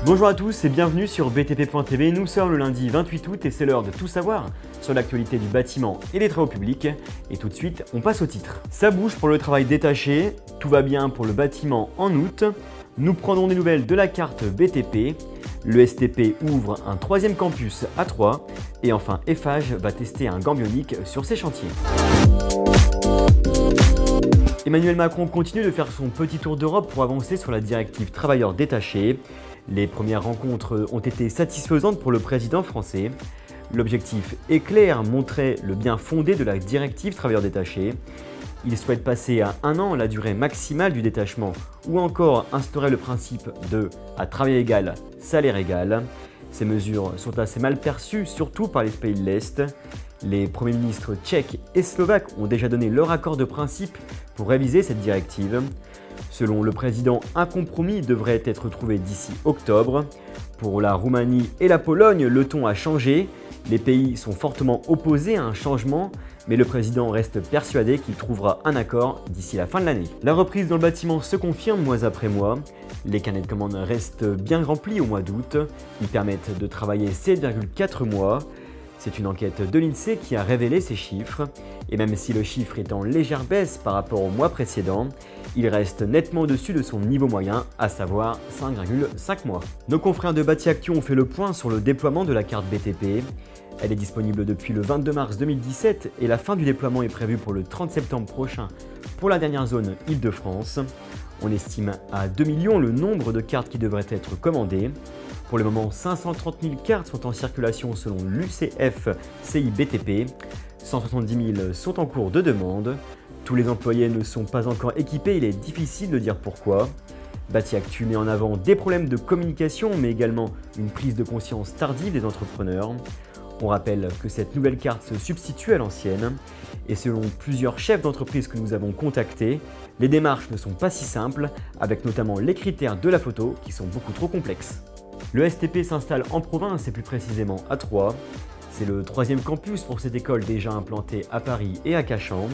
Bonjour à tous et bienvenue sur btp.tv. Nous sommes le lundi 28 août et c'est l'heure de tout savoir sur l'actualité du bâtiment et des travaux publics. Et tout de suite, on passe au titre. Ça bouge pour le travail détaché, tout va bien pour le bâtiment en août. Nous prendrons des nouvelles de la carte BTP. Le STP ouvre un troisième campus à Troyes. Et enfin, Eiffage va tester un gant bionique sur ses chantiers. Emmanuel Macron continue de faire son petit tour d'Europe pour avancer sur la directive travailleurs détachés. Les premières rencontres ont été satisfaisantes pour le président français. L'objectif est clair, montrer le bien fondé de la directive travailleurs détachés. Il souhaite passer à 1 an la durée maximale du détachement ou encore instaurer le principe de « à travail égal, salaire égal ». Ces mesures sont assez mal perçues, surtout par les pays de l'Est. Les premiers ministres tchèques et slovaques ont déjà donné leur accord de principe pour réviser cette directive. Selon le président, un compromis devrait être trouvé d'ici octobre. Pour la Roumanie et la Pologne, le ton a changé. Les pays sont fortement opposés à un changement, mais le président reste persuadé qu'il trouvera un accord d'ici la fin de l'année. La reprise dans le bâtiment se confirme mois après mois. Les carnets de commandes restent bien remplis au mois d'août. Ils permettent de travailler 7,4 mois. C'est une enquête de l'INSEE qui a révélé ces chiffres. Et même si le chiffre est en légère baisse par rapport au mois précédent, il reste nettement au-dessus de son niveau moyen, à savoir 5,5 mois. Nos confrères de Bâti Actu ont fait le point sur le déploiement de la carte BTP. Elle est disponible depuis le 22 mars 2017 et la fin du déploiement est prévue pour le 30 septembre prochain pour la dernière zone Île-de-France. On estime à 2 millions le nombre de cartes qui devraient être commandées. Pour le moment, 530 000 cartes sont en circulation selon l'UCF CI BTP. 170 000 sont en cours de demande. Tous les employés ne sont pas encore équipés, il est difficile de dire pourquoi. Bâti Actu met en avant des problèmes de communication, mais également une prise de conscience tardive des entrepreneurs. On rappelle que cette nouvelle carte se substitue à l'ancienne. Et selon plusieurs chefs d'entreprise que nous avons contactés, les démarches ne sont pas si simples, avec notamment les critères de la photo qui sont beaucoup trop complexes. Le STP s'installe en province et plus précisément à Troyes. C'est le troisième campus pour cette école déjà implantée à Paris et à Cachan.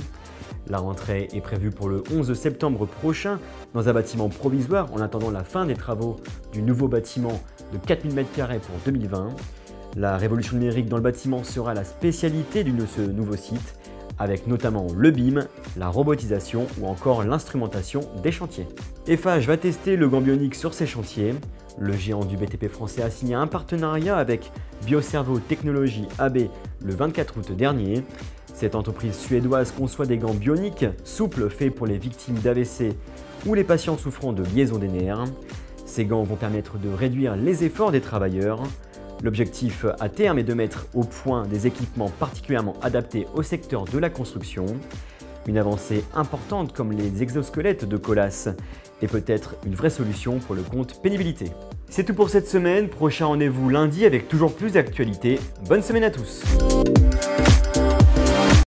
La rentrée est prévue pour le 11 septembre prochain dans un bâtiment provisoire en attendant la fin des travaux du nouveau bâtiment de 4000 m² pour 2020. La révolution numérique dans le bâtiment sera la spécialité de ce nouveau site, avec notamment le BIM, la robotisation ou encore l'instrumentation des chantiers. Eiffage va tester le gant bionique sur ses chantiers. Le géant du BTP français a signé un partenariat avec Biocerveau Technologies AB le 24 août dernier. Cette entreprise suédoise conçoit des gants bioniques souples faits pour les victimes d'AVC ou les patients souffrant de liaisons des nerfs. Ces gants vont permettre de réduire les efforts des travailleurs. L'objectif à terme est de mettre au point des équipements particulièrement adaptés au secteur de la construction. Une avancée importante comme les exosquelettes de Colas est peut-être une vraie solution pour le compte pénibilité. C'est tout pour cette semaine, prochain rendez-vous lundi avec toujours plus d'actualités. Bonne semaine à tous.